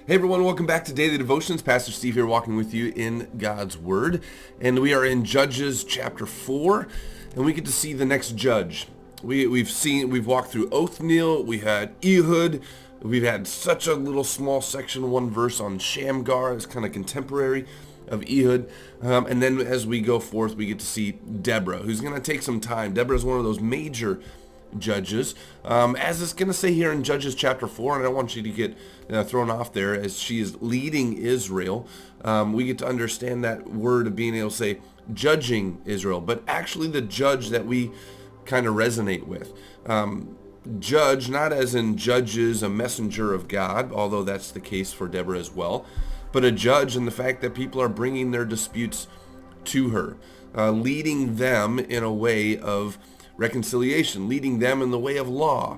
Hey everyone, welcome back to Daily Devotions. Pastor Steve here walking with you in God's Word. And we are in Judges chapter 4, and we get to see the next judge. We've walked through Othniel, we had Ehud, we've had such a little small section, one verse on Shamgar, it's kind of contemporary of Ehud. And then as we go forth, we get to see Deborah, who's going to take some time. Deborah is one of those major judges, as it's going to say here in Judges chapter 4, and I don't want you to get thrown off there as she is leading Israel. We get to understand that word of being able to say judging Israel, but actually the judge that we kind of resonate with. Judge, not as in judges, a messenger of God, although that's the case for Deborah as well, but a judge in the fact that people are bringing their disputes to her, leading them in a way of reconciliation, leading them in the way of law,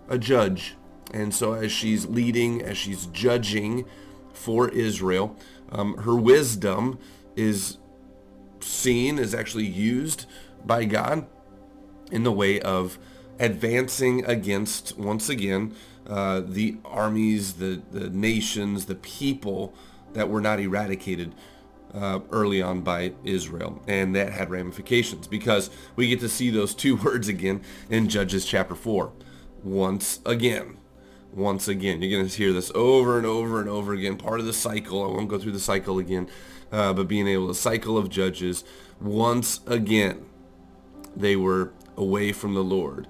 a judge. And so as she's leading, as she's judging for Israel, her wisdom is seen, is actually used by God in the way of advancing against, once again, the armies, the nations, the people that were not eradicated early on by Israel, and that had ramifications because we get to see those two words again in Judges chapter 4. Once again. You're going to hear this over and over and over again, part of the cycle. I won't go through the cycle again, but being able to cycle of Judges. Once again, they were away from the Lord,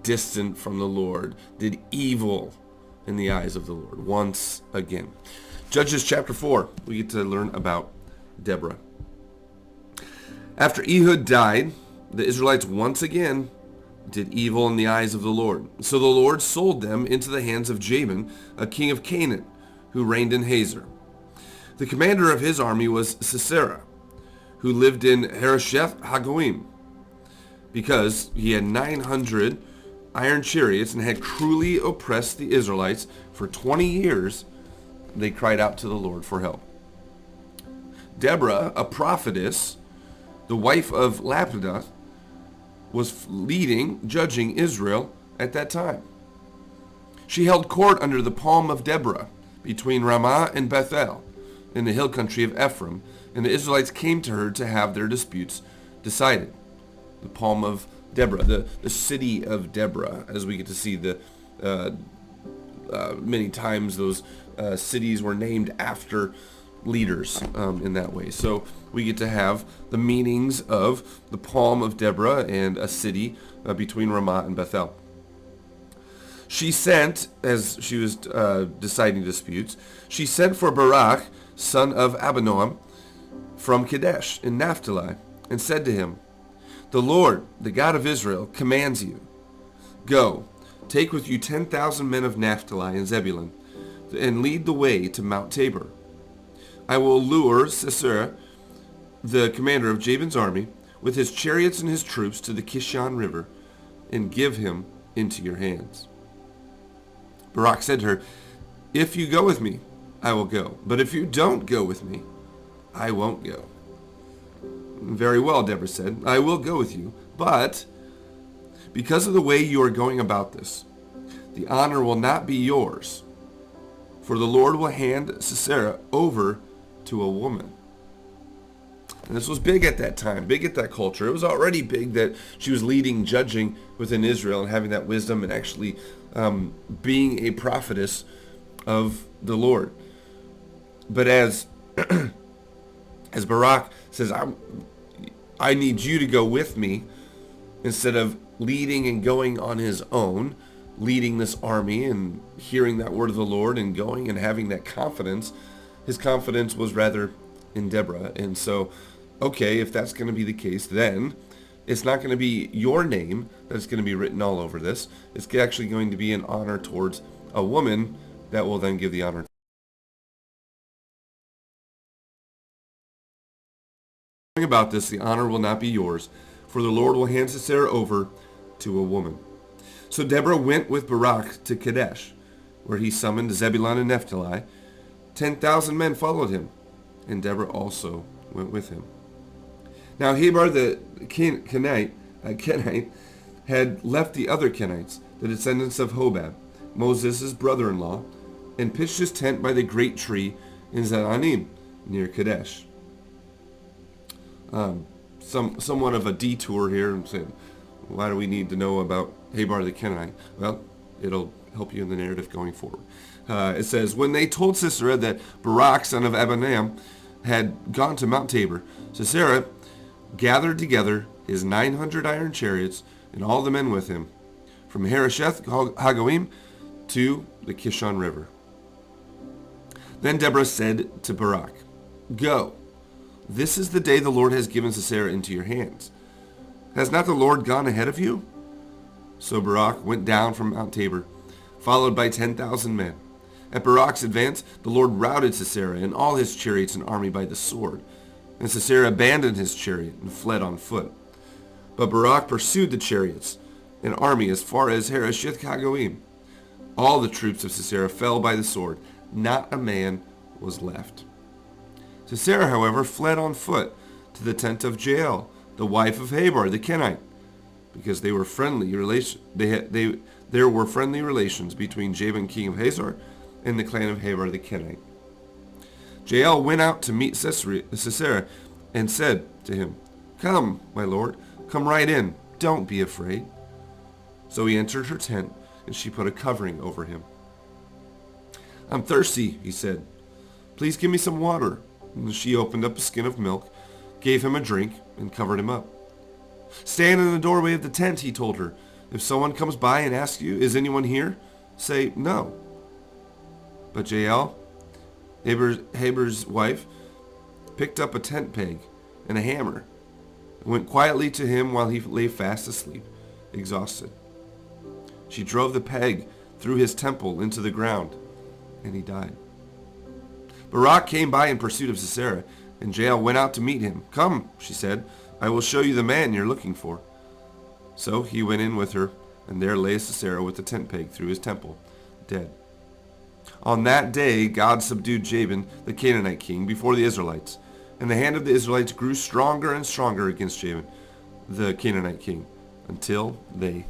distant from the Lord, did evil in the eyes of the Lord. Once again. Judges chapter 4, we get to learn about Deborah. After Ehud died, the Israelites once again did evil in the eyes of the Lord. So the Lord sold them into the hands of Jabin, a king of Canaan, who reigned in Hazor. The commander of his army was Sisera, who lived in Harosheth Hagoyim, because he had 900 iron chariots and had cruelly oppressed the Israelites for 20 years. They cried out to the Lord for help. Deborah, a prophetess, the wife of Lapidoth, was judging Israel at that time. She held court under the palm of Deborah between Ramah and Bethel in the hill country of Ephraim, and the Israelites came to her to have their disputes decided. The palm of Deborah, the city of Deborah, as we get to see many times those cities were named after leaders in that way. So we get to have the meanings of the palm of Deborah and a city between Ramah and Bethel. She sent, as she was deciding disputes, she sent for Barak, son of Abinoam, from Kadesh in Naphtali, and said to him, "The Lord, the God of Israel, commands you, go, take with you 10,000 men of Naphtali and Zebulun, and lead the way to Mount Tabor. I will lure Sisera, the commander of Jabin's army, with his chariots and his troops to the Kishon River, and give him into your hands." Barak said to her, "If you go with me, I will go. But if you don't go with me, I won't go." "Very well," Deborah said, "I will go with you. But because of the way you are going about this, the honor will not be yours, for the Lord will hand Sisera over to a woman." And this was big at that time, big at that culture. It was already big that she was leading, judging within Israel and having that wisdom and actually being a prophetess of the Lord. But as Barak says, I need you to go with me, instead of leading and going on his own, leading this army and hearing that word of the Lord and going and having that confidence, his confidence was rather in Deborah. And so, okay, if that's going to be the case, then it's not going to be your name that's going to be written all over this. It's actually going to be an honor towards a woman that will then give the honor. About this, the honor will not be yours, for the Lord will hand Sisera over to a woman. So Deborah went with Barak to Kadesh, where he summoned Zebulun and Naphtali. 10,000 men followed him, and Deborah also went with him. Now Heber the Kenite had left the other Kenites, the descendants of Hobab, Moses' brother-in-law, and pitched his tent by the great tree in Zananim, near Kadesh. Somewhat of a detour here. I'm saying, why do we need to know about Habar the Kenite? Well, it'll help you in the narrative going forward. It says, when they told Sisera that Barak, son of Abinam, had gone to Mount Tabor, Sisera gathered together his 900 iron chariots and all the men with him, from Harosheth Hagoim to the Kishon River. Then Deborah said to Barak, "Go, this is the day the Lord has given Sisera into your hands. Has not the Lord gone ahead of you?" So Barak went down from Mount Tabor, followed by 10,000 men. At Barak's advance, the Lord routed Sisera and all his chariots and army by the sword. And Sisera abandoned his chariot and fled on foot. But Barak pursued the chariots and army as far as Harosheth Hagoim. All the troops of Sisera fell by the sword. Not a man was left. Sisera, however, fled on foot to the tent of Jael, the wife of Habar the Kenite, because there were friendly relations between Jabin king of Hazor and the clan of Habar the Kenite. Jael went out to meet Sisera and said to him, "Come, my lord, come right in. Don't be afraid." So he entered her tent, and she put a covering over him. "I'm thirsty," he said. "Please give me some water." And she opened up a skin of milk, gave him a drink, and covered him up. "Stand in the doorway of the tent," he told her. "If someone comes by and asks you, 'Is anyone here?' say no." But Jael, Habar's wife, picked up a tent peg and a hammer and went quietly to him while he lay fast asleep, exhausted. She drove the peg through his temple into the ground, and he died. Barak came by in pursuit of Sisera, and Jael went out to meet him. "Come," she said, "I will show you the man you're looking for." So he went in with her, and there lay Sisera with the tent peg through his temple, dead. On that day God subdued Jabin, the Canaanite king, before the Israelites, and the hand of the Israelites grew stronger and stronger against Jabin, the Canaanite king, until they